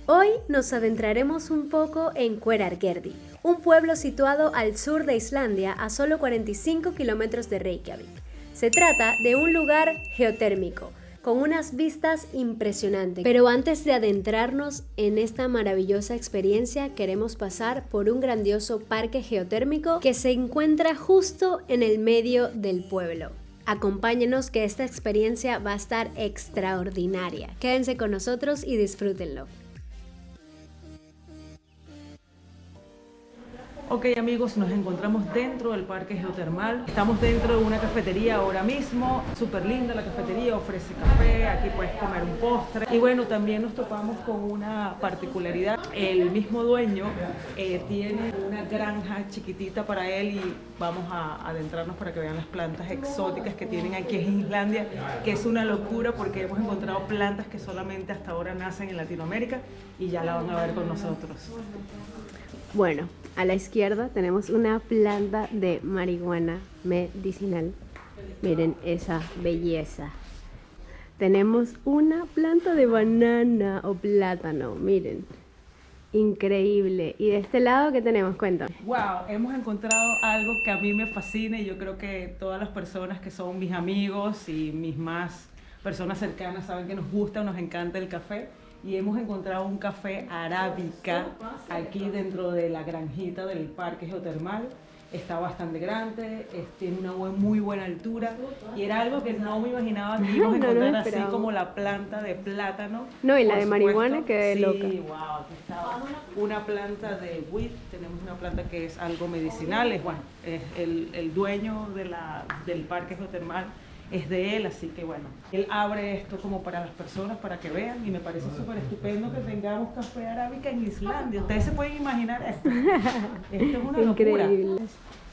Hoy nos adentraremos un poco en Hverargerði, un pueblo situado al sur de Islandia a solo 45 kilómetros de Reykjavik. Se trata de un lugar geotérmico, con unas vistas impresionantes. Pero antes de adentrarnos en esta maravillosa experiencia, queremos pasar por un grandioso parque geotérmico que se encuentra justo en el medio del pueblo. Acompáñenos que esta experiencia va a estar extraordinaria. Quédense con nosotros y disfrútenlo. Ok amigos, nos encontramos dentro del parque geotermal. Estamos dentro de una cafetería ahora mismo. Súper linda la cafetería, ofrece café, aquí puedes comer un postre. Y bueno, también nos topamos con una particularidad. El mismo dueño tiene una granja chiquitita para él y vamos a adentrarnos para que vean las plantas exóticas que tienen aquí en Islandia, que es una locura porque hemos encontrado plantas que solamente hasta ahora nacen en Latinoamérica y ya la van a ver con nosotros. Bueno, a la izquierda tenemos una planta de marihuana medicinal. Miren esa belleza. Tenemos una planta de banana o plátano, miren. Increíble. Y de este lado, ¿qué tenemos? Cuéntame. Wow, hemos encontrado algo que a mí me fascina y yo creo que todas las personas que son mis amigos y mis más personas cercanas saben que nos gusta, nos encanta el café. Y hemos encontrado un café arábica aquí dentro de la granjita del parque geotermal. Está bastante grande, tiene una muy buena altura y era algo que no me imaginaba que íbamos a encontrar así como la planta de plátano. No, y la de marihuana quedé loca. Sí, wow, aquí estaba una planta de weed, tenemos una planta que es algo medicinal, es el dueño del parque geotermal. Es de él, así que bueno, él abre esto como para las personas, para que vean, y me parece súper estupendo que tengamos café arábica en Islandia. Ustedes se pueden imaginar esto. Esto es una locura. Increíble.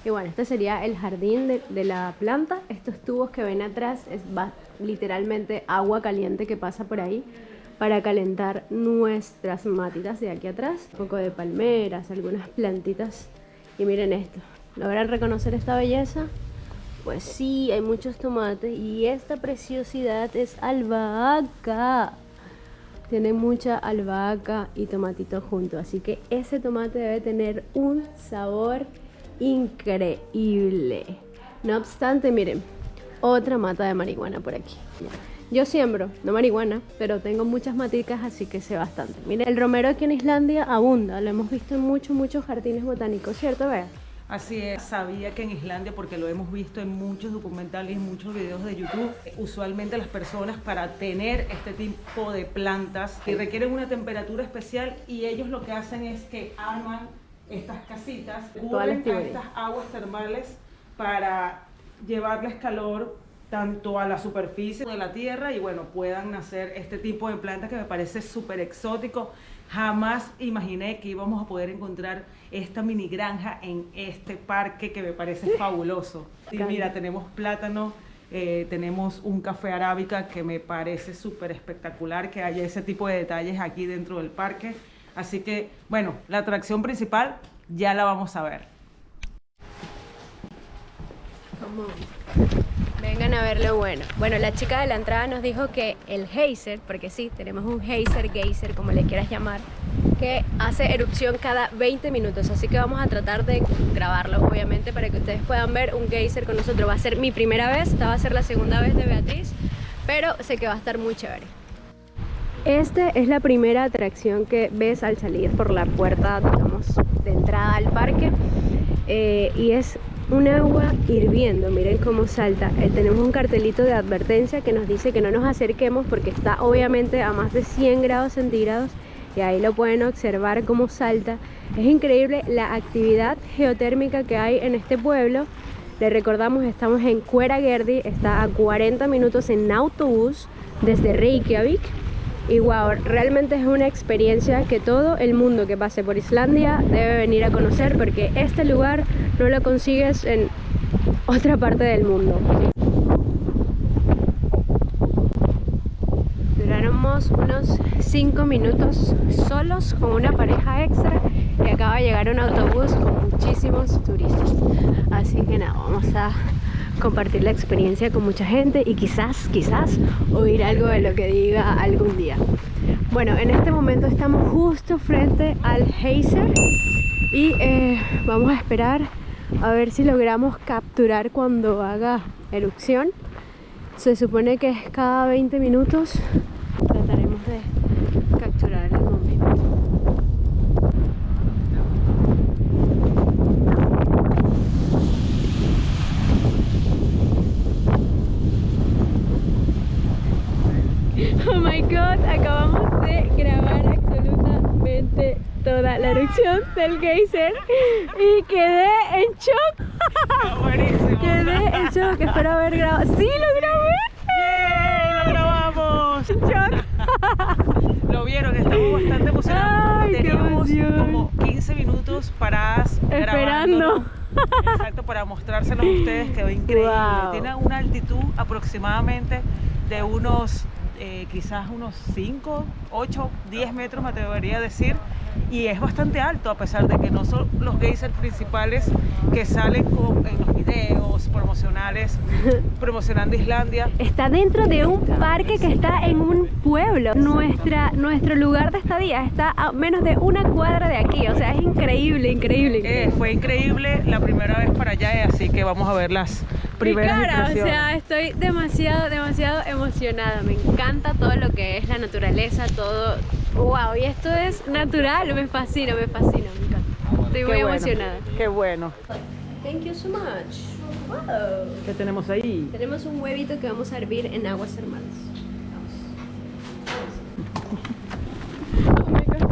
Y bueno, este sería el jardín de la planta. Estos tubos que ven atrás es literalmente agua caliente que pasa por ahí para calentar nuestras matitas de aquí atrás. Un poco de palmeras, algunas plantitas. Y miren esto, ¿logran reconocer esta belleza? Pues sí, hay muchos tomates y esta preciosidad es albahaca. Tiene mucha albahaca y tomatito junto, así que ese tomate debe tener un sabor increíble. No obstante, miren, otra mata de marihuana por aquí. Yo siembro, no marihuana, pero tengo muchas maticas, así que sé bastante. Miren, el romero aquí en Islandia abunda, lo hemos visto en muchos jardines botánicos, ¿cierto, Bea? Así es, sabía que en Islandia, porque lo hemos visto en muchos documentales y en muchos videos de YouTube, usualmente las personas para tener este tipo de plantas requieren una temperatura especial y ellos lo que hacen es que arman estas casitas, cubren a estas aguas termales para llevarles calor tanto a la superficie de la tierra y bueno, puedan nacer este tipo de plantas que me parece súper exótico. Jamás imaginé que íbamos a poder encontrar esta mini granja en este parque que me parece fabuloso. Y mira, tenemos plátano, tenemos un café arábica que me parece súper espectacular que haya ese tipo de detalles aquí dentro del parque. Así que, bueno, la atracción principal ya la vamos a ver. Vengan a ver lo bueno. Bueno, la chica de la entrada nos dijo que el geyser, porque sí, tenemos un geyser, como le quieras llamar, que hace erupción cada 20 minutos. Así que vamos a tratar de grabarlo, obviamente, para que ustedes puedan ver un geyser con nosotros. Va a ser mi primera vez, esta va a ser la segunda vez de Beatriz, pero sé que va a estar muy chévere. Esta es la primera atracción que ves al salir por la puerta, digamos, de entrada al parque. Y es un agua hirviendo, miren cómo salta. Tenemos un cartelito de advertencia que nos dice que no nos acerquemos porque está obviamente a más de 100 grados centígrados y ahí lo pueden observar cómo salta. Es increíble la actividad geotérmica que hay en este pueblo. Les recordamos, estamos en Hverargerði, está a 40 minutos en autobús desde Reykjavik. Y wow, realmente es una experiencia que todo el mundo que pase por Islandia debe venir a conocer porque este lugar no lo consigues en otra parte del mundo. Duramos unos 5 minutos solos con una pareja extra y acaba de llegar un autobús con muchísimos turistas. Así que nada, vamos a compartir la experiencia con mucha gente y quizás oír algo de lo que diga algún día. Bueno, en este momento estamos justo frente al geyser y vamos a esperar a ver si logramos capturar cuando haga erupción. Se supone que es cada 20 minutos. Trataremos de capturar el momento. Oh my god, acabamos de grabar absolutamente toda la erupción del geyser y quedé en shock. Buenísimo. Quedé en shock, espero haber grabado. ¡Sí, lo grabé! ¡Bien! ¡Lo grabamos! En shock. Lo vieron, estamos bastante emocionados. Ay, qué teníamos emoción. como 15 minutos paradas Esperando. Exacto, para mostrárselos a ustedes. Quedó increíble. Wow. Tiene una altitud aproximadamente de unos quizás unos 5, 8, 10 metros, me atrevería a decir, y es bastante alto, a pesar de que no son los geysers principales que salen en los videos promocionales, promocionando Islandia. Está dentro de un parque que está en un pueblo. Nuestro lugar de estadía está a menos de una cuadra de aquí, o sea, es increíble, increíble. Fue increíble la primera vez para allá, así que vamos a ver las primeras impresiones. O sea, estoy demasiado emocionada. Me encanta todo lo que es la naturaleza, todo. Wow, y esto es natural, me fascina, me encanta. Estoy muy emocionada. Qué bueno. Thank you so much. Wow. ¿Qué tenemos ahí? Tenemos un huevito que vamos a hervir en aguas termales. Oh my God.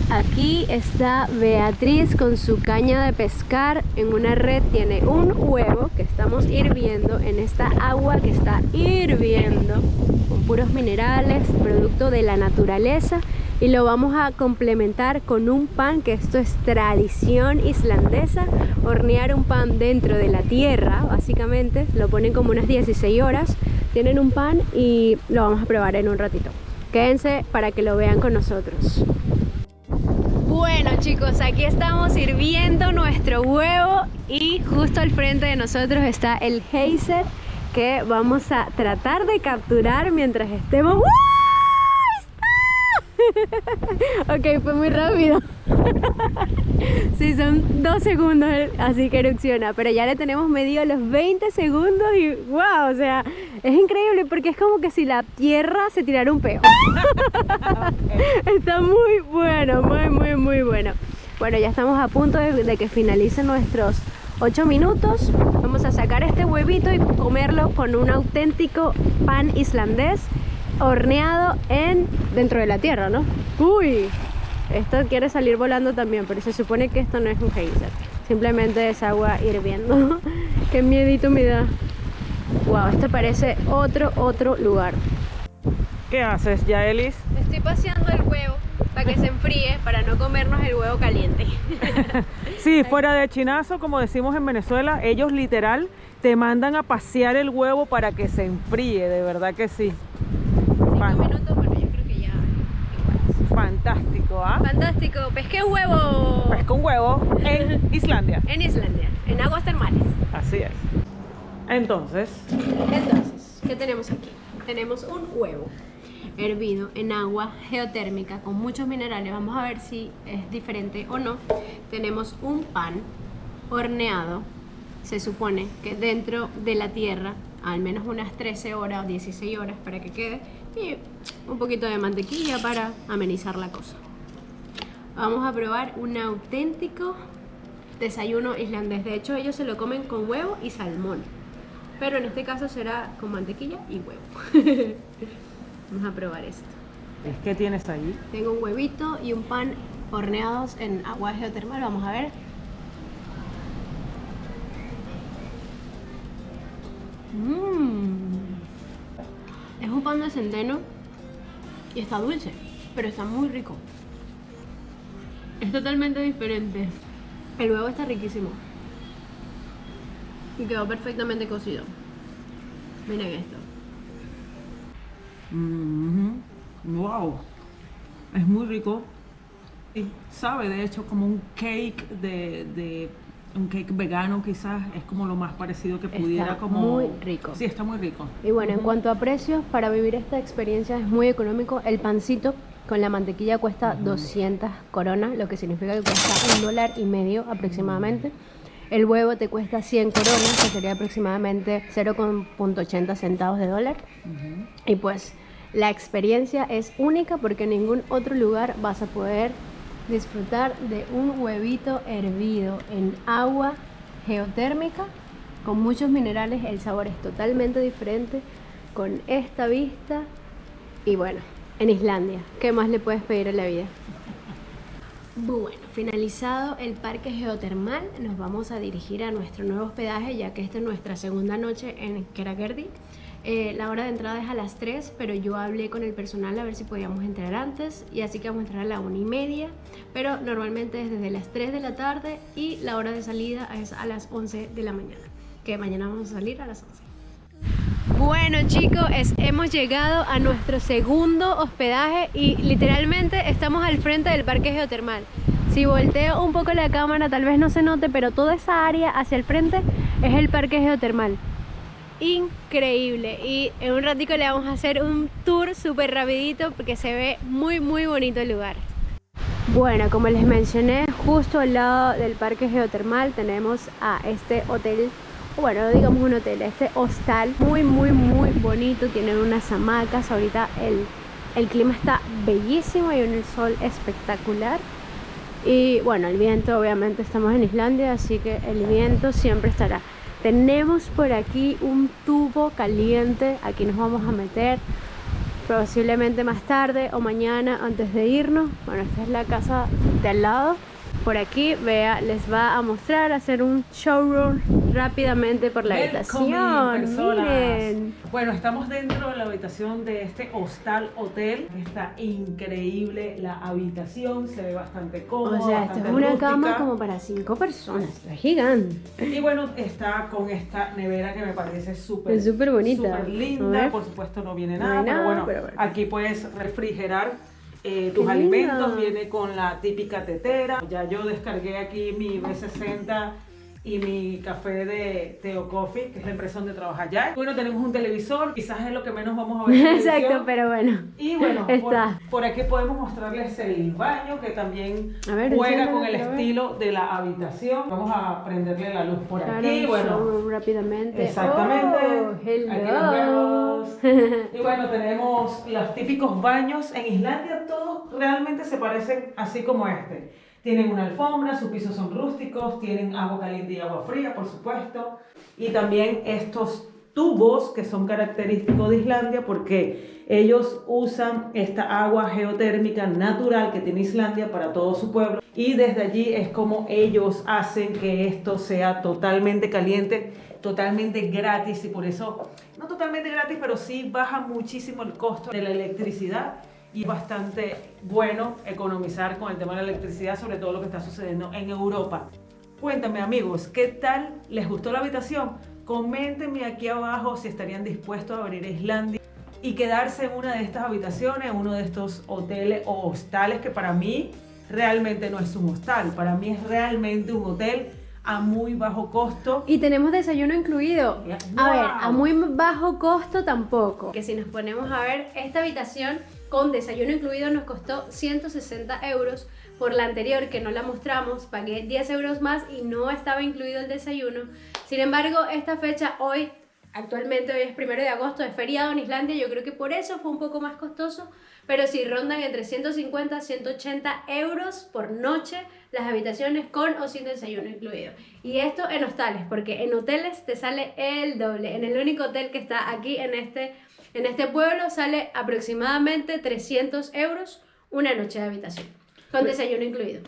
Aquí está Beatriz con su caña de pescar. En una red tiene un huevo que estamos hirviendo en esta agua que está hirviendo con puros minerales, producto de la naturaleza, y lo vamos a complementar con un pan, que esto es tradición islandesa, hornear un pan dentro de la tierra, básicamente, lo ponen como unas 16 horas, tienen un pan y lo vamos a probar en un ratito. Quédense para que lo vean con nosotros. Bueno chicos, aquí estamos hirviendo nuestro huevo y justo al frente de nosotros está el geyser que vamos a tratar de capturar mientras estemos... ¡Wow! Ok, fue muy rápido. Sí, son 2 segundos así que erupciona, pero ya le tenemos medido los 20 segundos y wow, o sea, es increíble porque es como que si la tierra se tirara un peo. Está muy bueno, muy bueno. Bueno, ya estamos a punto de que finalicen nuestros 8 minutos. Vamos a sacar este huevito y comerlo con un auténtico pan islandés horneado dentro de la tierra, ¿no? Uy, esto quiere salir volando también, pero se supone que esto no es un geyser, simplemente es agua hirviendo. Qué miedito me da. Wow, esto parece otro lugar. ¿Qué haces, Yaelis? Estoy paseando el huevo para que se enfríe, para no comernos el huevo caliente. Sí, fuera de chinazo, como decimos en Venezuela, ellos literal te mandan a pasear el huevo para que se enfríe, de verdad que sí. 5 minutos, bueno, yo creo que ya igual. Fantástico, ¿ah? Fantástico, pesqué un huevo. Pesca un huevo en Islandia. En Islandia, en aguas termales. Así es. Entonces, ¿qué tenemos aquí? Tenemos un huevo hervido en agua geotérmica con muchos minerales. Vamos a ver si es diferente o no. Tenemos un pan horneado, se supone que dentro de la tierra, al menos unas 13 horas o 16 horas para que quede, y un poquito de mantequilla para amenizar la cosa. Vamos a probar un auténtico desayuno islandés. De hecho, ellos se lo comen con huevo y salmón, pero en este caso será con mantequilla y huevo. Vamos a probar esto. ¿qué tienes ahí? Tengo un huevito y un pan horneados en agua geotermal. Vamos a ver. Es un pan de centeno y está dulce, pero está muy rico. Es totalmente diferente. El huevo está riquísimo y quedó perfectamente cocido. Miren esto. Wow, es muy rico. Y sabe de hecho como un cake de un cake vegano quizás, es como lo más parecido que pudiera. Está como muy rico. Sí, está muy rico. Y bueno, en cuanto a precios, para vivir esta experiencia es muy económico. El pancito con la mantequilla cuesta 200 coronas, lo que significa que cuesta $1.50 aproximadamente. El huevo te cuesta 100 coronas, que sería aproximadamente 0,80 centavos de dólar. Y pues la experiencia es única porque en ningún otro lugar vas a poder disfrutar de un huevito hervido en agua geotérmica con muchos minerales. El sabor es totalmente diferente con esta vista. Y bueno, en Islandia, ¿qué más le puedes pedir a la vida? Bueno, finalizado el parque geotermal, nos vamos a dirigir a nuestro nuevo hospedaje, ya que esta es nuestra segunda noche en Keragerdi. La hora de entrada es a las 3, pero yo hablé con el personal a ver si podíamos entrar antes, y así que vamos a entrar a la 1:30, pero normalmente es desde las 3 de la tarde y la hora de salida es a las 11 de la mañana, que mañana vamos a salir a las 11. Bueno chicos, hemos llegado a nuestro segundo hospedaje y literalmente estamos al frente del parque geotermal. Si volteo un poco la cámara tal vez no se note, pero toda esa área hacia el frente es el parque geotermal. Increíble, y en un ratico le vamos a hacer un tour súper rapidito porque se ve muy bonito el lugar. Bueno, como les mencioné, justo al lado del parque geotermal tenemos a este hotel. Bueno, digamos un hotel, este hostal muy bonito, tienen unas hamacas, ahorita el clima está bellísimo y un sol espectacular. Y bueno, el viento, obviamente estamos en Islandia, así que el viento siempre estará. Tenemos por aquí un tubo caliente, aquí nos vamos a meter posiblemente más tarde o mañana antes de irnos. Bueno, esta es la casa de al lado. Por aquí, vea, les va a mostrar, hacer un showroom rápidamente por la habitación. Miren. Bueno, estamos dentro de la habitación de este hostal hotel. Está increíble la habitación, se ve bastante cómoda. O sea, esto es una cama como para 5 personas, es gigante. Y bueno, está con esta nevera que me parece súper bonita. Súper linda, por supuesto no viene nada, pero bueno, aquí puedes refrigerar tus alimentos, viene con la típica tetera. Ya yo descargué aquí mi B60 y mi café de Teo Coffee, que es la empresa donde trabaja ya. Bueno, tenemos un televisor, quizás es lo que menos vamos a ver en televisión. Exacto, pero bueno. Y bueno, por aquí podemos mostrarles el baño, que también juega con el estilo de la habitación. Vamos a prenderle la luz por aquí. Bueno, rápidamente. Exactamente. Hello. Aquí nos vemos. Y bueno, tenemos los típicos baños. En Islandia todos realmente se parecen así como este. Tienen una alfombra, sus pisos son rústicos, tienen agua caliente y agua fría, por supuesto. Y también estos tubos que son característicos de Islandia porque ellos usan esta agua geotérmica natural que tiene Islandia para todo su pueblo. Y desde allí es como ellos hacen que esto sea totalmente caliente, totalmente gratis. Y por eso, no totalmente gratis, pero sí baja muchísimo el costo de la electricidad. Y es bastante bueno economizar con el tema de la electricidad, sobre todo lo que está sucediendo en Europa. Cuéntame amigos, ¿qué tal? ¿Les gustó la habitación? Coméntenme aquí abajo si estarían dispuestos a venir a Islandia y quedarse en una de estas habitaciones, en uno de estos hoteles o hostales, que para mí realmente no es un hostal, para mí es realmente un hotel a muy bajo costo. Y tenemos desayuno incluido. ¡Wow! A ver, a muy bajo costo tampoco. Que si nos ponemos a ver, esta habitación con desayuno incluido nos costó 160 euros. Por la anterior, que no la mostramos, pagué 10 euros más y no estaba incluido el desayuno. Sin embargo, esta fecha actualmente hoy es 1 de agosto, es feriado en Islandia, yo creo que por eso fue un poco más costoso, pero sí rondan entre 150 y 180 euros por noche las habitaciones con o sin desayuno incluido. Y esto en hostales, porque en hoteles te sale el doble. En el único hotel que está aquí en este pueblo sale aproximadamente 300 euros una noche de habitación, con desayuno incluido.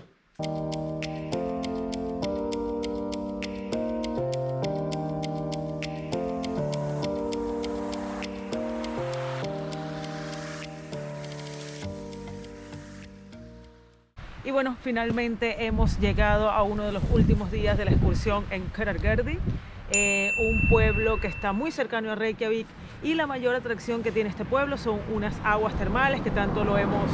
Y bueno, finalmente hemos llegado a uno de los últimos días de la excursión en Keragerdi, un pueblo que está muy cercano a Reykjavik, y la mayor atracción que tiene este pueblo son unas aguas termales, que tanto lo hemos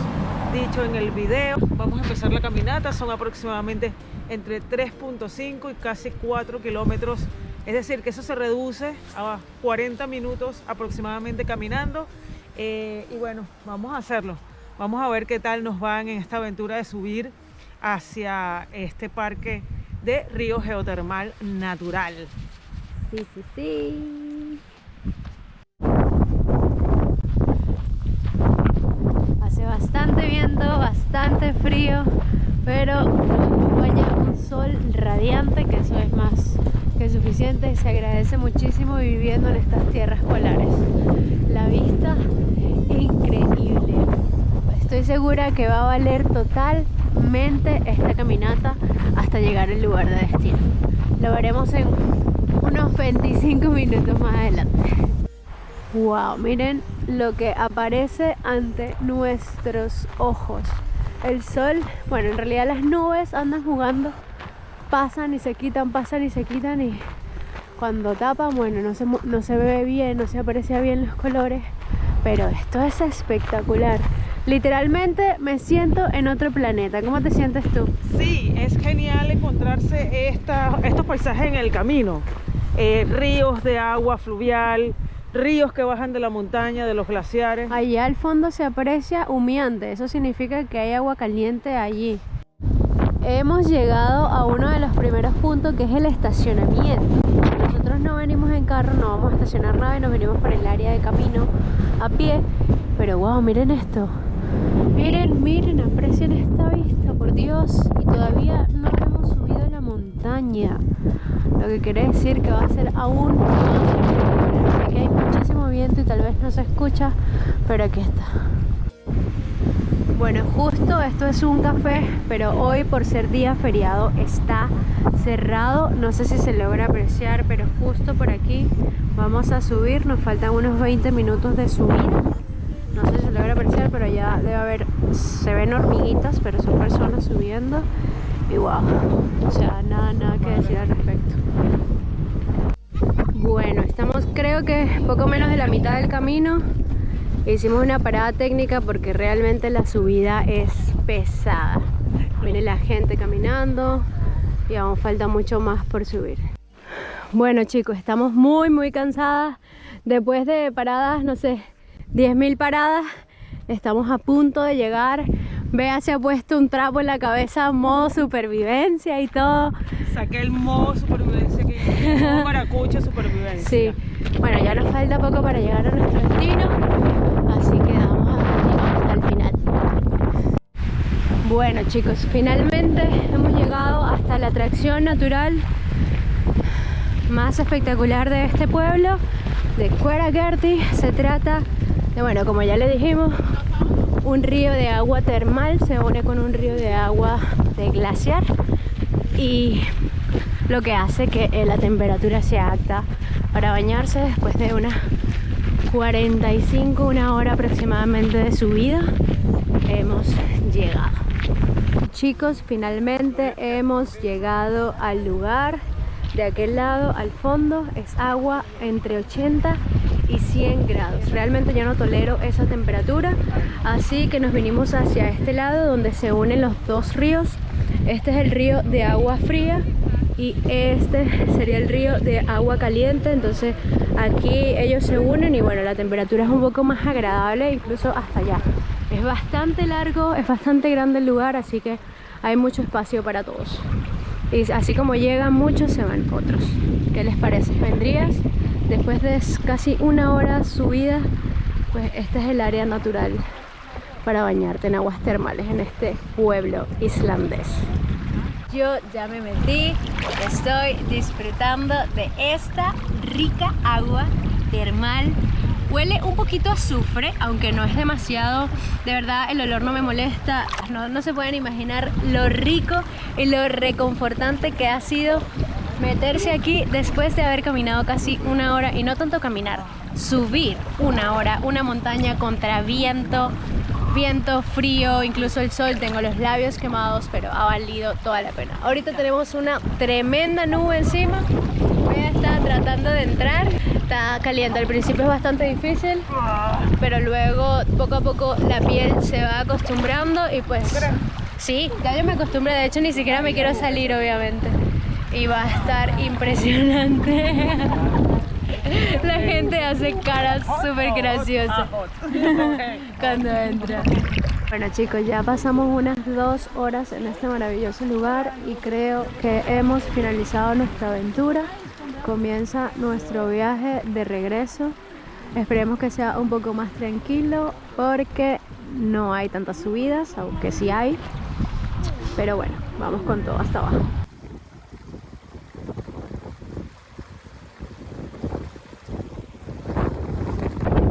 dicho en el video. Vamos a empezar la caminata, son aproximadamente entre 3.5 y casi 4 kilómetros. Es decir, que eso se reduce a 40 minutos aproximadamente caminando. Y bueno, vamos a hacerlo. Vamos a ver qué tal nos van en esta aventura de subir hacia este parque de río geotermal natural. Sí, sí, sí. Hace bastante viento, bastante frío, pero nos acompaña un sol radiante, que eso es más que suficiente y se agradece muchísimo viviendo en estas tierras polares. La vista increíble. Estoy segura que va a valer totalmente esta caminata hasta llegar al lugar de destino. Lo veremos en unos 25 minutos más adelante. Wow, miren lo que aparece ante nuestros ojos. El sol, bueno, en realidad las nubes andan jugando, pasan y se quitan, y cuando tapan, bueno, no se ve bien, no se aprecia bien los colores, pero esto es espectacular. Literalmente me siento en otro planeta. ¿Cómo te sientes tú? Sí, es genial encontrarse estos paisajes en el camino. Ríos de agua fluvial, ríos que bajan de la montaña, de los glaciares. Allá al fondo se aprecia humeante, eso significa que hay agua caliente allí. Hemos llegado a uno de los primeros puntos, que es el estacionamiento. Nosotros no venimos en carro, no vamos a estacionar nada y nos venimos por el área de camino a pie. Pero wow, miren esto. Miren, aprecien esta vista, por Dios. Y todavía no hemos subido la montaña, lo que quiere decir que va a ser aún más espectacular. Sé que hay muchísimo viento y tal vez no se escucha, pero aquí está. Bueno, justo esto es un café, pero hoy, por ser día feriado, está cerrado. No sé si se logra apreciar, pero justo por aquí vamos a subir. Nos faltan unos 20 minutos de subida. No sé si se logra apreciar, pero ya debe haber, se ven hormiguitas, pero son personas subiendo. Y wow, o sea, nada que decir al respecto. Bueno, estamos creo que poco menos de la mitad del camino. Hicimos una parada técnica porque realmente la subida es pesada. Viene la gente caminando y aún falta mucho más por subir. Bueno chicos, estamos muy cansadas. Después de paradas, no sé, 10.000 paradas, estamos a punto de llegar. Bea se ha puesto un trapo en la cabeza, modo supervivencia y todo. Saqué el modo supervivencia, el modo maracucha supervivencia. Sí, bueno, ya nos falta poco para llegar a nuestro destino, así que vamos a continuar hasta el final. Bueno chicos, finalmente hemos llegado hasta la atracción natural más espectacular de este pueblo, de Qeqertli. Se trata de, bueno, como ya le dijimos, un río de agua termal, se une con un río de agua de glaciar y lo que hace que la temperatura sea apta para bañarse. Después de unas 45, una hora aproximadamente de subida, hemos llegado. Chicos, finalmente hemos llegado al lugar. De aquel lado al fondo es agua entre 80 y 100 grados. Realmente yo no tolero esa temperatura, así que nos vinimos hacia este lado donde se unen los dos ríos. Este es el río de agua fría y este sería el río de agua caliente. Entonces aquí ellos se unen y bueno, la temperatura es un poco más agradable, incluso hasta allá. Es bastante largo, es bastante grande el lugar, así que hay mucho espacio para todos. Y así como llegan muchos, se van otros. ¿Qué les parece? ¿Vendrías? Después de casi una hora subida, pues este es el área natural para bañarte en aguas termales en este pueblo islandés. Yo ya me metí, estoy disfrutando de esta rica agua termal. Huele un poquito a azufre, aunque no es demasiado. De verdad, el olor no me molesta. No se pueden imaginar lo rico y lo reconfortante que ha sido meterse aquí después de haber caminado casi una hora. Y no tanto caminar, subir una hora, una montaña contra viento frío, incluso el sol. Tengo los labios quemados, pero ha valido toda la pena. Ahorita tenemos una tremenda nube encima. Bea está tratando de entrar. Está caliente, al principio es bastante difícil, pero luego poco a poco la piel se va acostumbrando y pues Sí, ya yo me acostumbré, de hecho ni siquiera me quiero salir obviamente. Y va a estar impresionante. La gente hace caras súper graciosas cuando entra. Bueno chicos, ya pasamos unas 2 horas en este maravilloso lugar y creo que hemos finalizado nuestra aventura. Comienza nuestro viaje de regreso. Esperemos que sea un poco más tranquilo porque no hay tantas subidas, aunque sí hay. Pero bueno, vamos con todo hasta abajo.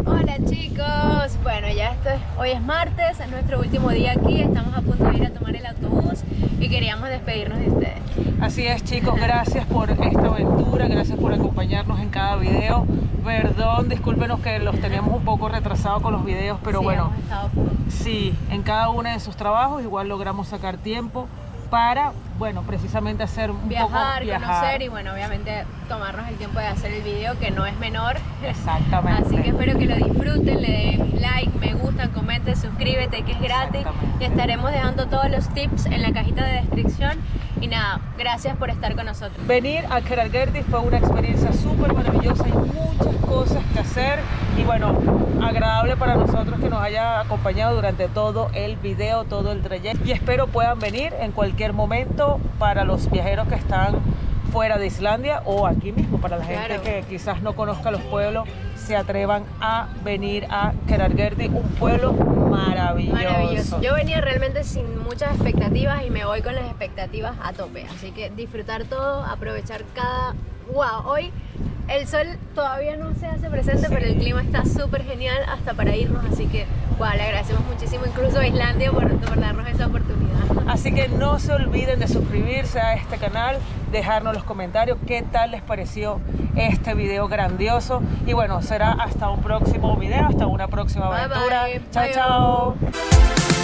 Hola chicos, bueno ya hoy es martes, es nuestro último día aquí, estamos a punto de ir a tomar el autobús y queríamos despedirnos de ustedes. Así es chicos, gracias por esta aventura, gracias por acompañarnos en cada video. Perdón, discúlpenos que los teníamos un poco retrasados con los videos, pero Sí, bueno, hemos estado sí, en cada uno de sus trabajos igual logramos sacar tiempo para, bueno, precisamente hacer un viajar, poco conocer y bueno, obviamente tomarnos el tiempo de hacer el video que no es menor. Exactamente. Así que espero que lo disfruten, le den like, me gusta, comenten, suscríbete que es gratis y estaremos dejando todos los tips en la cajita de descripción y nada, gracias por estar con nosotros. Venir a Karagerdi fue una experiencia súper maravillosa, hay muchas cosas que hacer y bueno, agradable para nosotros que nos haya acompañado durante todo el video, todo el trayecto y espero puedan venir en cualquier momento para los viajeros que están fuera de Islandia o aquí mismo, para la gente Claro. que quizás no conozca los pueblos, se atrevan a venir a Karagerdi, un pueblo maravilloso. Maravilloso. Yo venía realmente sin muchas expectativas y me voy con las expectativas a tope. Así que disfrutar todo, aprovechar cada... ¡Wow! Hoy el sol todavía no se hace presente, Sí. pero el clima está súper genial hasta para irnos. Así que, wow, le agradecemos muchísimo incluso a Islandia por darnos esa oportunidad. Así que no se olviden de suscribirse a este canal, dejarnos los comentarios qué tal les pareció este video grandioso. Y bueno, será hasta un próximo video, hasta una próxima Bye, aventura. bye. Chao, Bye. chao.